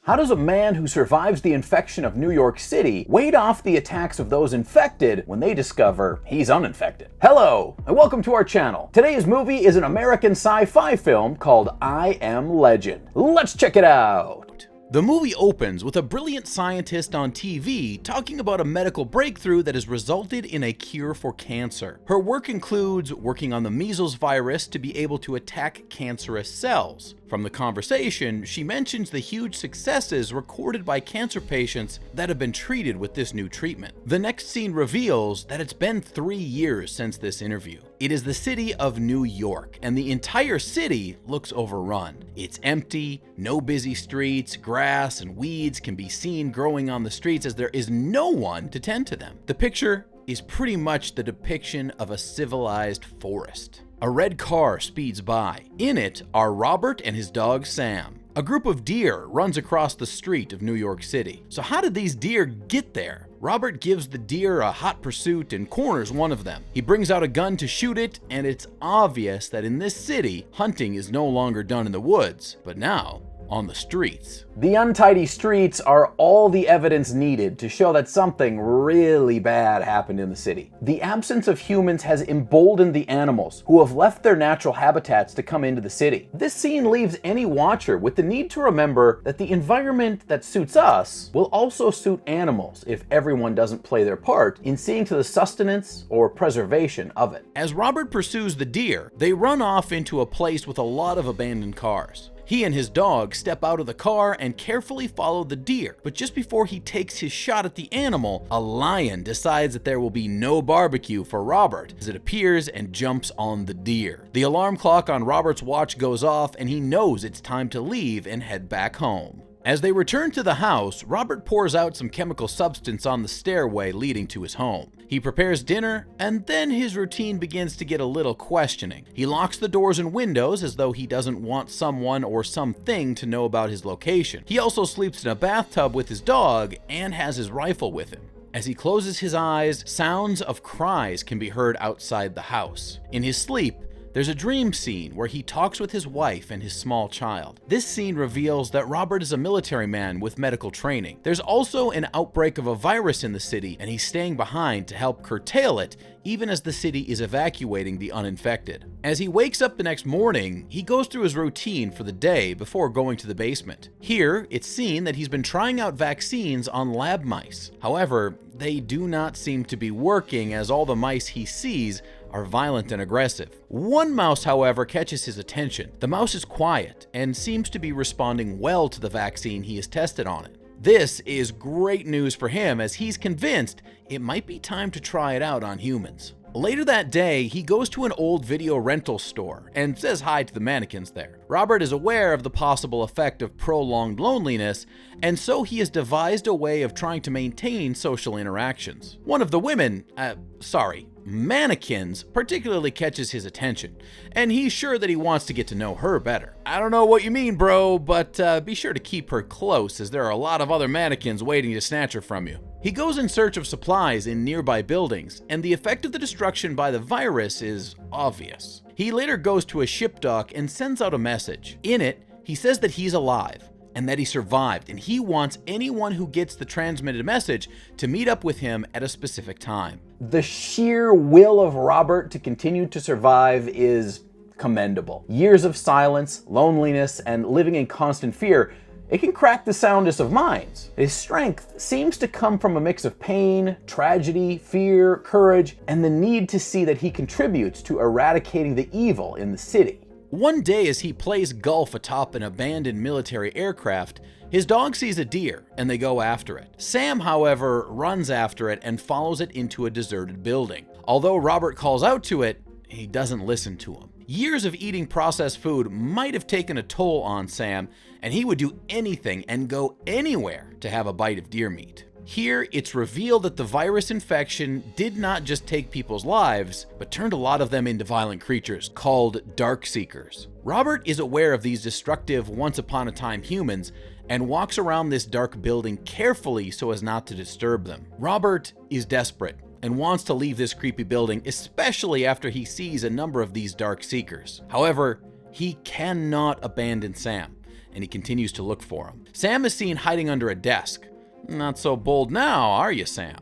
How does a man who survives the infection of New York City ward off the attacks of those infected when they discover he's uninfected? Hello, and welcome to our channel. Today's movie is an American sci-fi film called I Am Legend. Let's check it out. The movie opens with a brilliant scientist on TV talking about a medical breakthrough that has resulted in a cure for cancer. Her work includes working on the measles virus to be able to attack cancerous cells. From the conversation, she mentions the huge successes recorded by cancer patients that have been treated with this new treatment. The next scene reveals that it's been 3 years since this interview. It is the city of New York, and the entire city looks overrun. It's empty, no busy streets, grass and weeds can be seen growing on the streets as there is no one to tend to them. The picture is pretty much the depiction of a civilized forest. A red car speeds by. In it are Robert and his dog Sam. A group of deer runs across the street of New York City. So how did these deer get there? Robert gives the deer a hot pursuit and corners one of them. He brings out a gun to shoot it, and it's obvious that in this city, hunting is no longer done in the woods, but now on the streets. The untidy streets are all the evidence needed to show that something really bad happened in the city. The absence of humans has emboldened the animals who have left their natural habitats to come into the city. This scene leaves any watcher with the need to remember that the environment that suits us will also suit animals if everyone doesn't play their part in seeing to the sustenance or preservation of it. As Robert pursues the deer, they run off into a place with a lot of abandoned cars. He and his dog step out of the car and carefully follow the deer, but just before he takes his shot at the animal, a lion decides that there will be no barbecue for Robert as it appears and jumps on the deer. The alarm clock on Robert's watch goes off and he knows it's time to leave and head back home. As they return to the house, Robert pours out some chemical substance on the stairway leading to his home. He prepares dinner, and then his routine begins to get a little questioning. He locks the doors and windows as though he doesn't want someone or something to know about his location. He also sleeps in a bathtub with his dog and has his rifle with him. As he closes his eyes, sounds of cries can be heard outside the house. In his sleep, there's a dream scene where he talks with his wife and his small child. This scene reveals that Robert is a military man with medical training. There's also an outbreak of a virus in the city, and he's staying behind to help curtail it, even as the city is evacuating the uninfected. As he wakes up the next morning, he goes through his routine for the day before going to the basement. Here, it's seen that he's been trying out vaccines on lab mice. However, they do not seem to be working as all the mice he sees are violent and aggressive. One mouse, however, catches his attention. The mouse is quiet and seems to be responding well to the vaccine he has tested on it. This is great news for him as he's convinced it might be time to try it out on humans. Later that day, he goes to an old video rental store and says hi to the mannequins there. Robert is aware of the possible effect of prolonged loneliness, and so he has devised a way of trying to maintain social interactions. One of the women, mannequins particularly catches his attention, and he's sure that he wants to get to know her better. I don't know what you mean, bro, but be sure to keep her close as there are a lot of other mannequins waiting to snatch her from you. He goes in search of supplies in nearby buildings, and the effect of the destruction by the virus is obvious. He later goes to a ship dock and sends out a message. In it, he says that he's alive and that he survived, and he wants anyone who gets the transmitted message to meet up with him at a specific time. The sheer will of Robert to continue to survive is commendable. Years of silence, loneliness, and living in constant fear, it can crack the soundest of minds. His strength seems to come from a mix of pain, tragedy, fear, courage, and the need to see that he contributes to eradicating the evil in the city. One day as he plays golf atop an abandoned military aircraft, his dog sees a deer and they go after it. Sam, however, runs after it and follows it into a deserted building. Although Robert calls out to it, he doesn't listen to him. Years of eating processed food might have taken a toll on Sam, and he would do anything and go anywhere to have a bite of deer meat. Here, it's revealed that the virus infection did not just take people's lives, but turned a lot of them into violent creatures called dark seekers. Robert is aware of these destructive once-upon-a-time humans and walks around this dark building carefully so as not to disturb them. Robert is desperate and wants to leave this creepy building, especially after he sees a number of these dark seekers. However, he cannot abandon Sam, and he continues to look for him. Sam is seen hiding under a desk. Not so bold now, are you, Sam?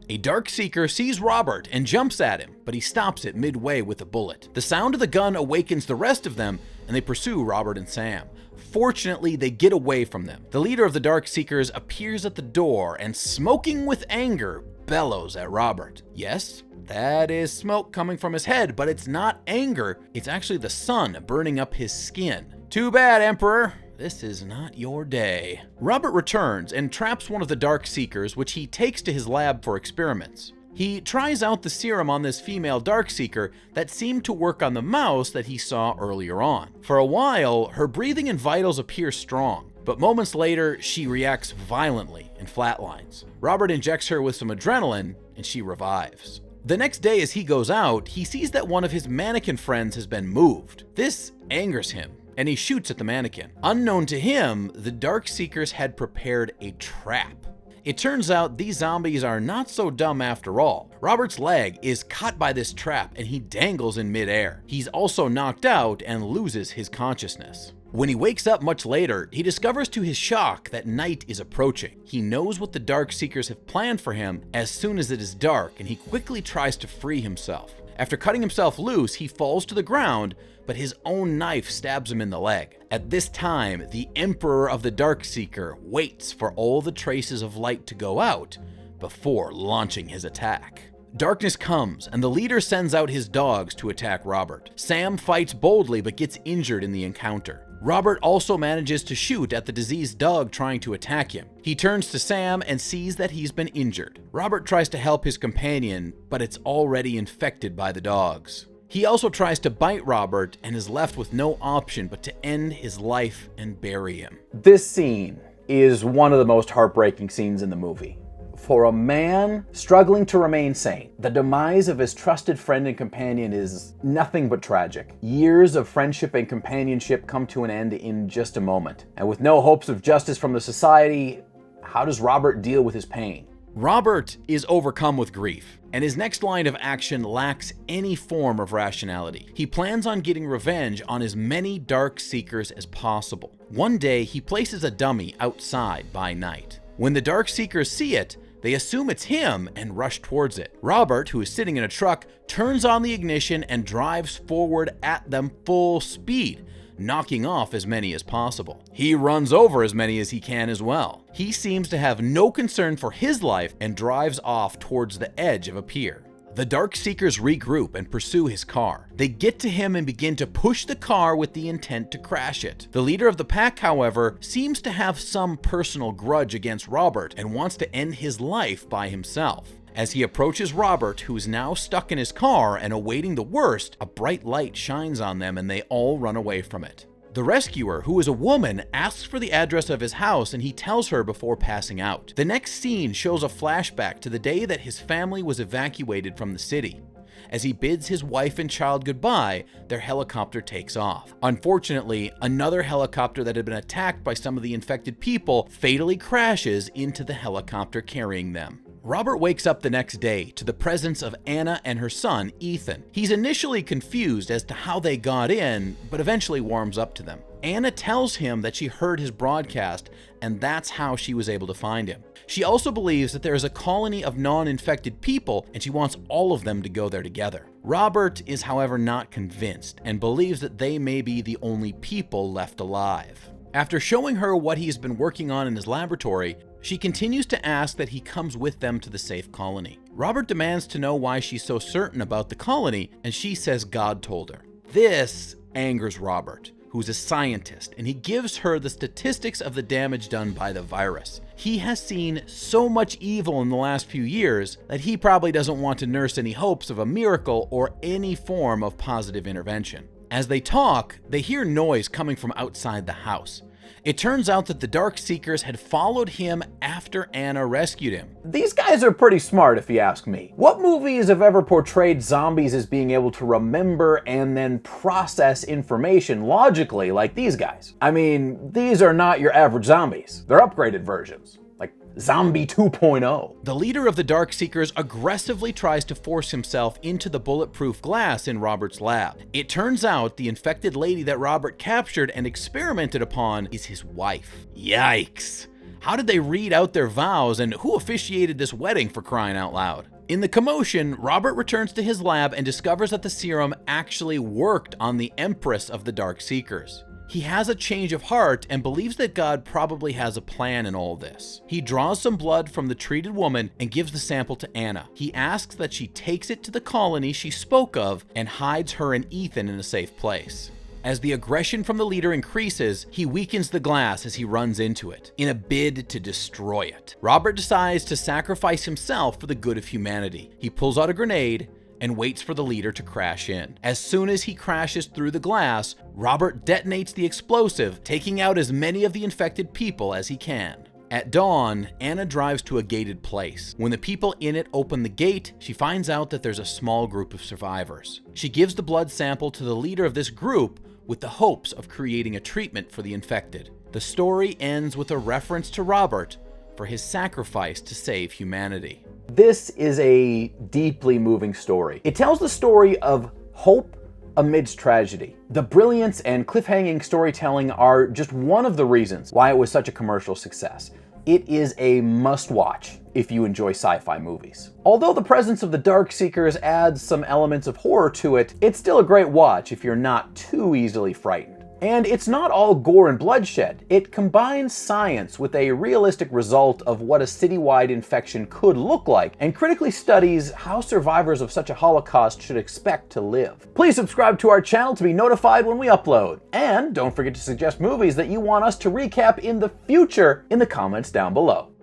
A Darkseeker sees Robert and jumps at him, but he stops it midway with a bullet. The sound of the gun awakens the rest of them, and they pursue Robert and Sam. Fortunately, they get away from them. The leader of the Darkseekers appears at the door and, smoking with anger, bellows at Robert. Yes, that is smoke coming from his head, but it's not anger. It's actually the sun burning up his skin. Too bad, Emperor. This is not your day. Robert returns and traps one of the Darkseekers, which he takes to his lab for experiments. He tries out the serum on this female Darkseeker that seemed to work on the mouse that he saw earlier on. For a while, her breathing and vitals appear strong, but moments later, she reacts violently and flatlines. Robert injects her with some adrenaline, and she revives. The next day as he goes out, he sees that one of his mannequin friends has been moved. This angers him, and he shoots at the mannequin. Unknown to him, the Darkseekers had prepared a trap. It turns out these zombies are not so dumb after all. Robert's leg is caught by this trap and he dangles in midair. He's also knocked out and loses his consciousness. When he wakes up much later, he discovers to his shock that night is approaching. He knows what the Darkseekers have planned for him as soon as it is dark, and he quickly tries to free himself. After cutting himself loose, he falls to the ground, but his own knife stabs him in the leg. At this time, the Emperor of the Darkseeker waits for all the traces of light to go out before launching his attack. Darkness comes, and the leader sends out his dogs to attack Robert. Sam fights boldly but gets injured in the encounter. Robert also manages to shoot at the diseased dog trying to attack him. He turns to Sam and sees that he's been injured. Robert tries to help his companion, but it's already infected by the dogs. He also tries to bite Robert and is left with no option but to end his life and bury him. This scene is one of the most heartbreaking scenes in the movie. For a man struggling to remain sane, the demise of his trusted friend and companion is nothing but tragic. Years of friendship and companionship come to an end in just a moment. And with no hopes of justice from the society, how does Robert deal with his pain? Robert is overcome with grief, and his next line of action lacks any form of rationality. He plans on getting revenge on as many Darkseekers as possible. One day, he places a dummy outside by night. When the Darkseekers see it, they assume it's him and rush towards it. Robert, who is sitting in a truck, turns on the ignition and drives forward at them full speed, knocking off as many as possible. He runs over as many as he can as well. He seems to have no concern for his life and drives off towards the edge of a pier. The Darkseekers regroup and pursue his car. They get to him and begin to push the car with the intent to crash it. The leader of the pack, however, seems to have some personal grudge against Robert and wants to end his life by himself. As he approaches Robert, who is now stuck in his car and awaiting the worst, a bright light shines on them and they all run away from it. The rescuer, who is a woman, asks for the address of his house and he tells her before passing out. The next scene shows a flashback to the day that his family was evacuated from the city. As he bids his wife and child goodbye, their helicopter takes off. Unfortunately, another helicopter that had been attacked by some of the infected people fatally crashes into the helicopter carrying them. Robert wakes up the next day to the presence of Anna and her son, Ethan. He's initially confused as to how they got in, but eventually warms up to them. Anna tells him that she heard his broadcast, and that's how she was able to find him. She also believes that there is a colony of non-infected people, and she wants all of them to go there together. Robert is, however, not convinced, and believes that they may be the only people left alive. After showing her what he's been working on in his laboratory, she continues to ask that he comes with them to the safe colony. Robert demands to know why she's so certain about the colony, and she says God told her. This angers Robert, who's a scientist, and he gives her the statistics of the damage done by the virus. He has seen so much evil in the last few years that he probably doesn't want to nurse any hopes of a miracle or any form of positive intervention. As they talk, they hear noise coming from outside the house. It turns out that the Darkseekers had followed him after Anna rescued him. These guys are pretty smart, if you ask me. What movies have ever portrayed zombies as being able to remember and then process information logically like these guys? I mean, these are not your average zombies. They're upgraded versions. like Zombie 2.0. The leader of the Darkseekers aggressively tries to force himself into the bulletproof glass in Robert's lab. It turns out the infected lady that Robert captured and experimented upon is his wife. Yikes! How did they read out their vows, and who officiated this wedding, for crying out loud? In the commotion, Robert returns to his lab and discovers that the serum actually worked on the Empress of the Darkseekers. He has a change of heart and believes that God probably has a plan in all this. He draws some blood from the treated woman and gives the sample to Anna. He asks that she takes it to the colony she spoke of and hides her and Ethan in a safe place. As the aggression from the leader increases, he weakens the glass as he runs into it, in a bid to destroy it. Robert decides to sacrifice himself for the good of humanity. He pulls out a grenade and waits for the leader to crash in. As soon as he crashes through the glass, Robert detonates the explosive, taking out as many of the infected people as he can. At dawn, Anna drives to a gated place. When the people in it open the gate, she finds out that there's a small group of survivors. She gives the blood sample to the leader of this group with the hopes of creating a treatment for the infected. The story ends with a reference to Robert for his sacrifice to save humanity. This is a deeply moving story. It tells the story of hope amidst tragedy. The brilliance and cliffhanging storytelling are just one of the reasons why it was such a commercial success. It is a must-watch if you enjoy sci-fi movies. Although the presence of the Darkseekers adds some elements of horror to it, it's still a great watch if you're not too easily frightened. And it's not all gore and bloodshed. It combines science with a realistic result of what a citywide infection could look like, and critically studies how survivors of such a Holocaust should expect to live. Please subscribe to our channel to be notified when we upload. And don't forget to suggest movies that you want us to recap in the future in the comments down below.